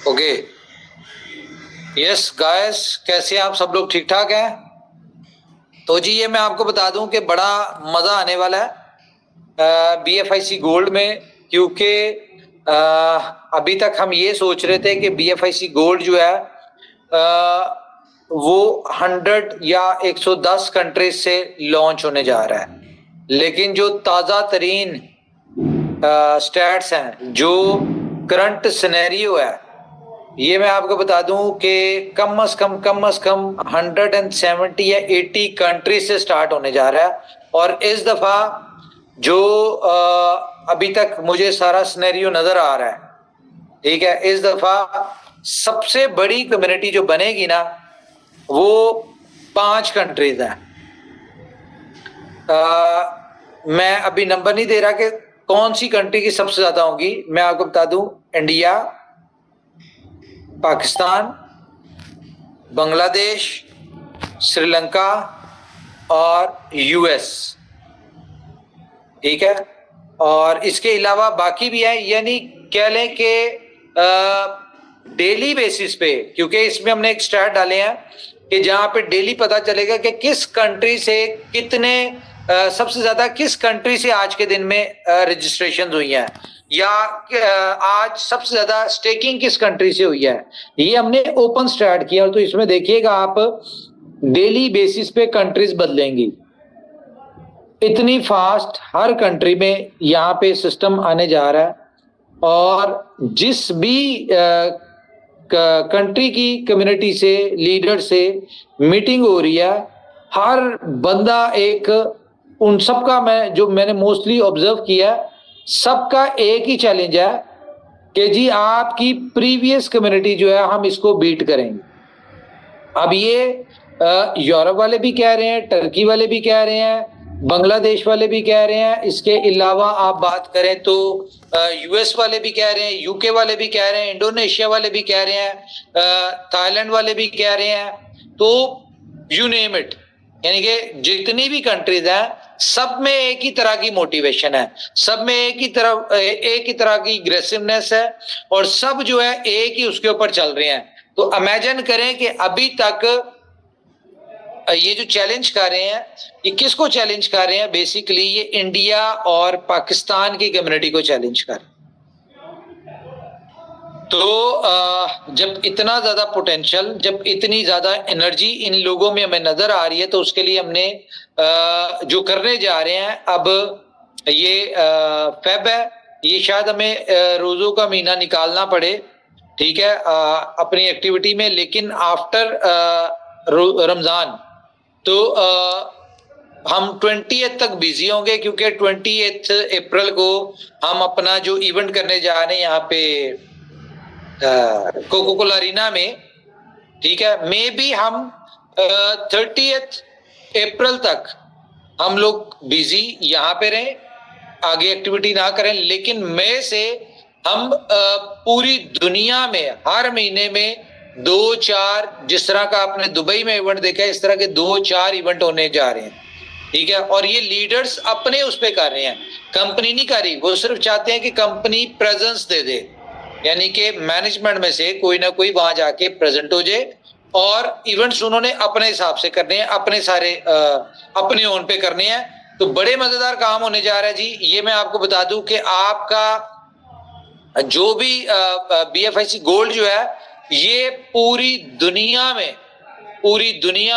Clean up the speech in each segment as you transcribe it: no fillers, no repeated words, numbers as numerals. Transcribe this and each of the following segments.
Okay. Yes guys, कैसे आप सब लोग? ठीक ठाक हैं? तो जी ये मैं आपको बता दूं कि बड़ा मजा आने वाला है बीएफआईसी गोल्ड में, क्योंकि अभी तक हम ये सोच रहे थे कि बीएफआईसी गोल्ड जो है वो 100 या 110 कंट्रीज से लॉन्च होने जा रहा है, लेकिन जो ताज़ा तरीन स्टैट्स हैं, जो करंट सिनेरियो है, ये मैं आपको बता दूं कि कम से कम 170 या 80 कंट्री से स्टार्ट होने जा रहा है। और इस दफा जो अभी तक मुझे सारा सिनेरियो नजर आ रहा है, ठीक है, इस दफा सबसे बड़ी कम्युनिटी जो बनेगी ना, वो 5 कंट्रीज हैं। मैं अभी नंबर नहीं दे रहा कि कौन सी कंट्री की सबसे ज्यादा होगी। मैं आपको बता दूं, इंडिया, पाकिस्तान, बांग्लादेश, श्रीलंका और यूएस, ठीक है। और इसके अलावा बाकी भी है, यानी कह लें कि डेली बेसिस पे, क्योंकि इसमें हमने एक स्टैट डाले हैं कि जहां पे डेली पता चलेगा कि किस कंट्री से कितने सबसे ज्यादा किस कंट्री से आज के दिन में रजिस्ट्रेशन हुई है, या आज सबसे ज्यादा स्टेकिंग किस कंट्री से हुई है। ये हमने ओपन स्टार्ट किया, और तो इसमें देखिएगा आप डेली बेसिस पे कंट्रीज बदलेंगी। इतनी फास्ट हर कंट्री में यहाँ पे सिस्टम आने जा रहा है, और जिस भी कंट्री की कम्युनिटी से, लीडर से मीटिंग हो रही है, हर बंदा एक, उन सबका मैंने मोस्टली ऑब्जर्व किया, सबका एक ही चैलेंज है कि जी आपकी प्रीवियस कम्युनिटी जो है हम इसको बीट करेंगे। अब ये यूरोप वाले भी कह रहे हैं, टर्की वाले भी कह रहे हैं, बांग्लादेश वाले भी कह रहे हैं, इसके अलावा आप बात करें तो यूएस वाले भी कह रहे हैं, यूके वाले भी कह रहे हैं, इंडोनेशिया वाले भी कह रहे हैं, थाईलैंड वाले भी कह रहे हैं। तो यू नेम इट, यानी कि जितनी भी कंट्रीज हैं, सब में एक ही तरह की मोटिवेशन है, सब में एक ही तरह की एग्रेसिवनेस है, और सब जो है एक ही उसके ऊपर चल रहे हैं। तो इमेजिन करें कि अभी तक ये जो चैलेंज कर रहे हैं, ये किसको चैलेंज कर रहे हैं? बेसिकली ये इंडिया और पाकिस्तान की कम्युनिटी को चैलेंज कर। तो जब इतना ज्यादा पोटेंशियल, जब इतनी ज्यादा एनर्जी इन लोगों में हमें नजर आ रही है, तो उसके लिए हमने जो करने जा रहे हैं, अब ये फेब है, ये शायद हमें रोजों का महीना निकालना पड़े, ठीक है, अपनी एक्टिविटी में, लेकिन आफ्टर रमजान तो हम 20th तक बिजी होंगे, क्योंकि 20th अप्रैल को हम अपना जो इवेंट करने जा रहे हैं यहाँ पे कोको कोला अरीना में, ठीक है। मे बी हम 30th अप्रैल तक हम लोग बिजी यहाँ पे रहें, आगे एक्टिविटी ना करें, लेकिन मई से हम पूरी दुनिया में हर महीने में 2-4, जिस तरह का आपने दुबई में इवेंट देखा है, इस तरह के 2-4 इवेंट होने जा रहे हैं, ठीक है। और ये लीडर्स अपने उस पे कर रहे हैं, कंपनी नहीं कर रही, वो सिर्फ चाहते हैं कि कंपनी प्रेजेंस दे दे, यानी कि मैनेजमेंट में से कोई ना कोई वहां जाके प्रेजेंट हो जाए, और इवेंट्स उन्होंने अपने हिसाब से करने हैं, अपने सारे अपने ओन पे करने हैं। तो बड़े मजेदार काम होने जा रहा है जी। ये मैं आपको बता दूं कि आपका जो भी बीएफआईसी गोल्ड जो है, ये पूरी दुनिया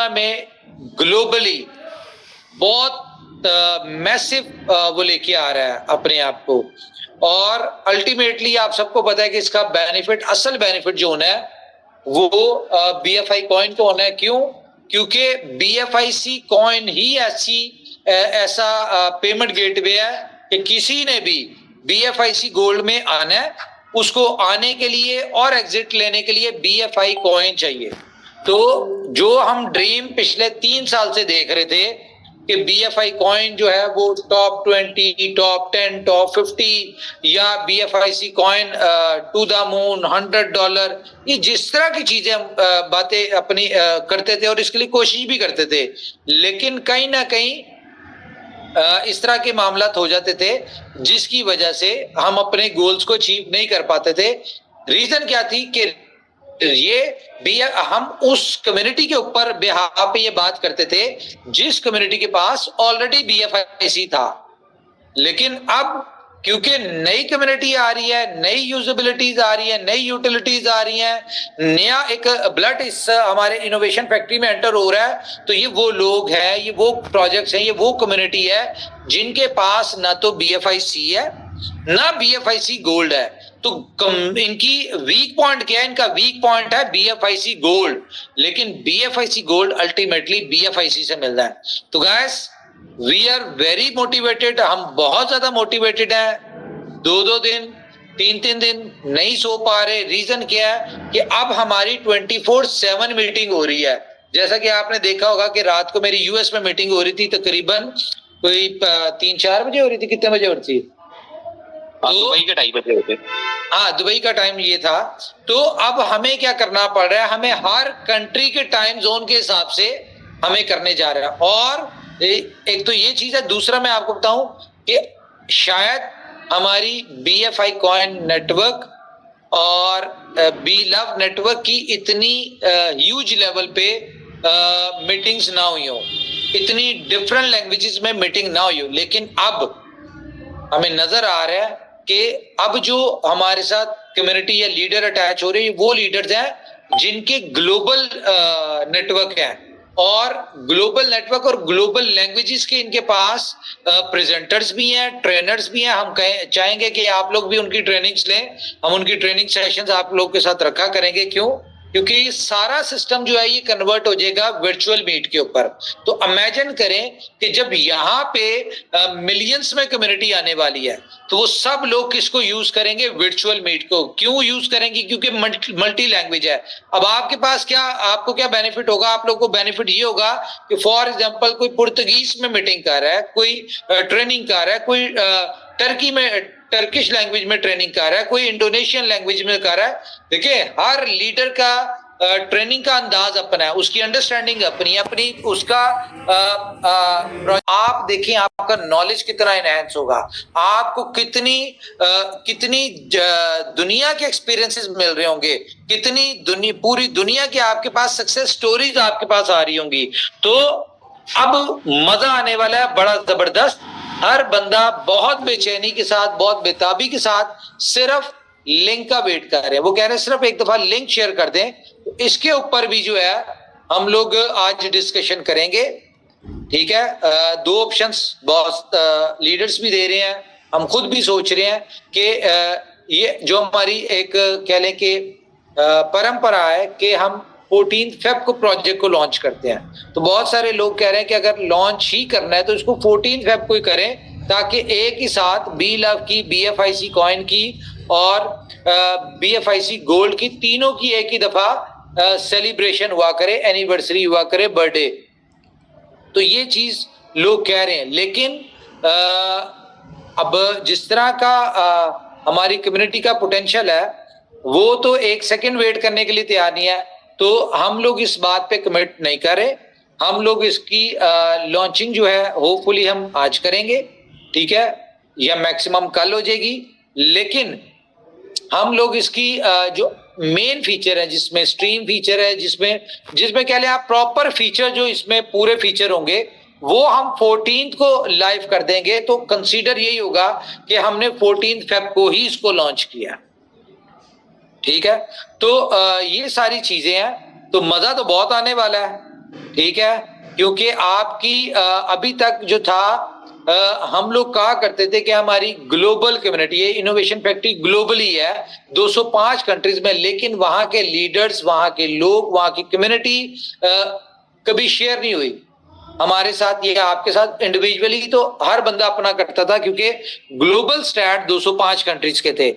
में ग्लोबली बहुत मैसिव वो लेके आ रहा है अपने आप को। और अल्टीमेटली आप सबको पता है कि इसका बेनिफिट, असल बेनिफिट जो होना है वो बीएफआई कॉइन को होना है। क्यों? क्योंकि बीएफआईसी कॉइन ही ऐसा पेमेंट गेटवे है कि किसी ने भी बीएफआईसी गोल्ड में आना है, उसको आने के लिए और एग्जिट लेने के लिए बीएफआई कॉइन चाहिए। तो जो हम ड्रीम पिछले 3 साल से देख रहे थे कि बीएफआई कॉइन जो है वो टॉप 20, टॉप 10, टॉप 50, या बीएफआईसी कॉइन टू द मून, $100, ये जिस तरह की चीजें हम बातें अपनी करते थे और इसके लिए कोशिश भी करते थे, लेकिन कहीं ना कहीं इस तरह के मामला हो जाते थे जिसकी वजह से हम अपने गोल्स को अचीव नहीं कर पाते थे। रीजन क्या थी कि ये हम उस कम्युनिटी के ऊपर बिहाफ पे ये बात करते थे जिस कम्युनिटी के पास ऑलरेडी BFIC था। लेकिन अब क्योंकि नई कम्युनिटी आ रही है, नई यूजेबिलिटीज आ रही है, नई यूटिलिटीज आ रही हैं, नया एक ब्लड इस हमारे इनोवेशन फैक्ट्री में एंटर हो रहा है, तो ये वो लोग हैं, ये वो प्रोजेक्ट्स हैं, ये वो कम्युनिटी है जिनके पास ना तो BFIC है ना BFIC गोल्ड है। तो इनकी वीक पॉइंट क्या है? इनका वीक पॉइंट है BFIC गोल्ड, लेकिन BFIC गोल्ड अल्टीमेटली BFIC से मिलता है। तो guys we are very motivated, हम बहुत ज्यादा मोटिवेटेड हैं। 2-2 दिन 3-3 दिन नहीं सो पा रहे। रीजन क्या है कि अब हमारी 24/7 मीटिंग हो रही है। जैसा कि आपने देखा होगा कि रात को मेरी US में मीटिंग हो रही थी, तकरीबन कोई 3-4 बजे हो रही थी। कितने बजे हो रही थी? दुबई के टाइम बजे होते। हाँ, दुबई का टाइम ये था। तो अब हमें क्या करना पड़ रहा है? हमें हर कंट्री के टाइम जोन के हिसाब से हमें करने जा रहा है। और एक तो ये चीज है, दूसरा मैं आपको बताऊं कि शायद हमारी BFI कॉइन नेटवर्क और बी लव नेटवर्क की इतनी ह्यूज लेवल पे मीटिंग्स ना हुई हो, इतनी डिफरेंट लैंग्वेजेस में मीटिंग ना हुई हो, लेकिन अब हमें नजर आ रहा है कि अब जो हमारे साथ कम्युनिटी या लीडर अटैच हो रहे हैं, वो लीडर्स हैं जिनके ग्लोबल नेटवर्क हैं और ग्लोबल नेटवर्क और ग्लोबल लैंग्वेजेस के इनके पास प्रेजेंटर्स भी हैं, ट्रेनर्स भी हैं। हम चाहेंगे कि आप लोग भी उनकी ट्रेनिंग्स लें। हम उनकी ट्रेनिंग सेशंस आप लोग के साथ रखा करेंगे। क्यों? क्योंकि ये सारा सिस्टम जो है ये कन्वर्ट हो जाएगा वर्चुअल मीट के ऊपर। तो इमेजिन करें कि जब यहाँ पे मिलियंस में कम्युनिटी आने वाली है, तो वो सब लोग किसको यूज करेंगे? वर्चुअल मीट को। क्यों यूज करेंगे? क्योंकि मल्टी लैंग्वेज है। अब आपके पास क्या, आपको क्या बेनिफिट होगा? आप लोग को बेनिफिट ये होगा कि फॉर एग्जांपल कोई पुर्तगीज में मीटिंग कर रहा है, कोई ट्रेनिंग कर रहा है, कोई टर्की में टर्किश लैंग्वेज में ट्रेनिंग कर रहा है, कोई इंडोनेशियन लैंग्वेज में कर रहा है। देखिए, हर लीडर का ट्रेनिंग का अंदाज अपना है, उसकी अंडरस्टैंडिंग अपनी अपनी, उसका आप देखिए आपका नॉलेज कितना एनहांस होगा, आपको कितनी दुनिया के एक्सपीरियंसेस मिल रहे होंगे, कितनी पूरी दुनिया की आपके पास सक्सेस स्टोरीज आपके पास आ रही होंगी। तो अब मजा आने वाला है बड़ा जबरदस्त। हर बंदा बहुत बेचैनी के साथ, बहुत बेताबी के साथ सिर्फ लिंक का वेट कर रहे हैं। वो कह रहे हैं सिर्फ एक दफा लिंक शेयर कर दें। तो इसके ऊपर भी जो है हम लोग आज डिस्कशन करेंगे। ठीक है, 2 ऑप्शंस बॉस लीडर्स भी दे रहे हैं, हम खुद भी सोच रहे हैं कि ये जो हमारी एक कह लें कि परंपरा है कि हम 14 फेब को प्रोजेक्ट को लॉन्च करते हैं। तो बहुत सारे लोग कह रहे हैं कि अगर लॉन्च ही करना है तो इसको 14 फेब को ही करें, ताकि एक ही साथ बी लव की, BFIC कॉइन की और BFIC गोल्ड की, तीनों की एक ही दफा सेलिब्रेशन हुआ करे, एनिवर्सरी हुआ करे, बर्थडे। तो ये चीज लोग कह रहे हैं। लेकिन अब जिस तरह का हमारी कम्युनिटी का पोटेंशियल है, वो तो एक सेकंड वेट करने के लिए तैयार नहीं है। तो हम लोग इस बात पे कमिट नहीं करें। हम लोग इसकी लॉन्चिंग जो है होपफुली हम आज करेंगे, ठीक है, या मैक्सिमम कल हो जाएगी। लेकिन हम लोग इसकी जो मेन फीचर है, जिसमें स्ट्रीम फीचर है, जिसमें कह लें आप प्रॉपर फीचर, जो इसमें पूरे फीचर होंगे, वो हम 14 को लाइव कर देंगे। तो कंसीडर यही होगा कि हमने 14 फेब को ही इसको लॉन्च किया। ठीक है, तो ये सारी चीजें हैं। तो मजा तो बहुत आने वाला है, ठीक है, क्योंकि आपकी अभी तक जो था हम लोग कहा करते थे कि हमारी ग्लोबल कम्युनिटी, ये इनोवेशन फैक्ट्री ग्लोबली है 205 कंट्रीज में, लेकिन वहां के लीडर्स, वहां के लोग, वहां की कम्युनिटी कभी शेयर नहीं हुई हमारे साथ या आपके साथ इंडिविजुअली। तो हर बंदा अपना करता था, क्योंकि ग्लोबल स्टैट 205 कंट्रीज के थे।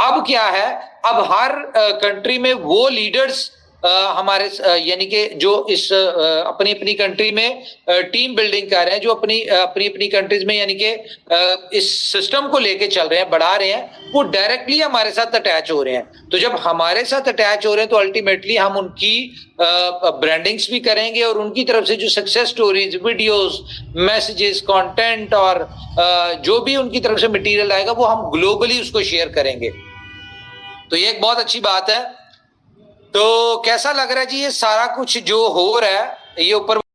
अब क्या है, अब हर कंट्री में वो लीडर्स हमारे यानी कि जो इस अपनी अपनी कंट्री में टीम बिल्डिंग कर रहे हैं, जो अपनी अपनी कंट्रीज में यानी कि इस सिस्टम को लेके चल रहे हैं, बढ़ा रहे हैं, वो डायरेक्टली हमारे साथ अटैच हो रहे हैं। तो जब हमारे साथ अटैच हो रहे हैं तो अल्टीमेटली हम उनकी ब्रांडिंग्स भी करेंगे और उनकी तरफ से जो success stories, videos, messages, content और जो भी उनकी तरफ से मटेरियल आएगा वो हम ग्लोबली उसको शेयर करेंगे। तो ये एक बहुत अच्छी बात है। तो कैसा लग रहा है जी ये सारा कुछ जो हो रहा है, ये ऊपर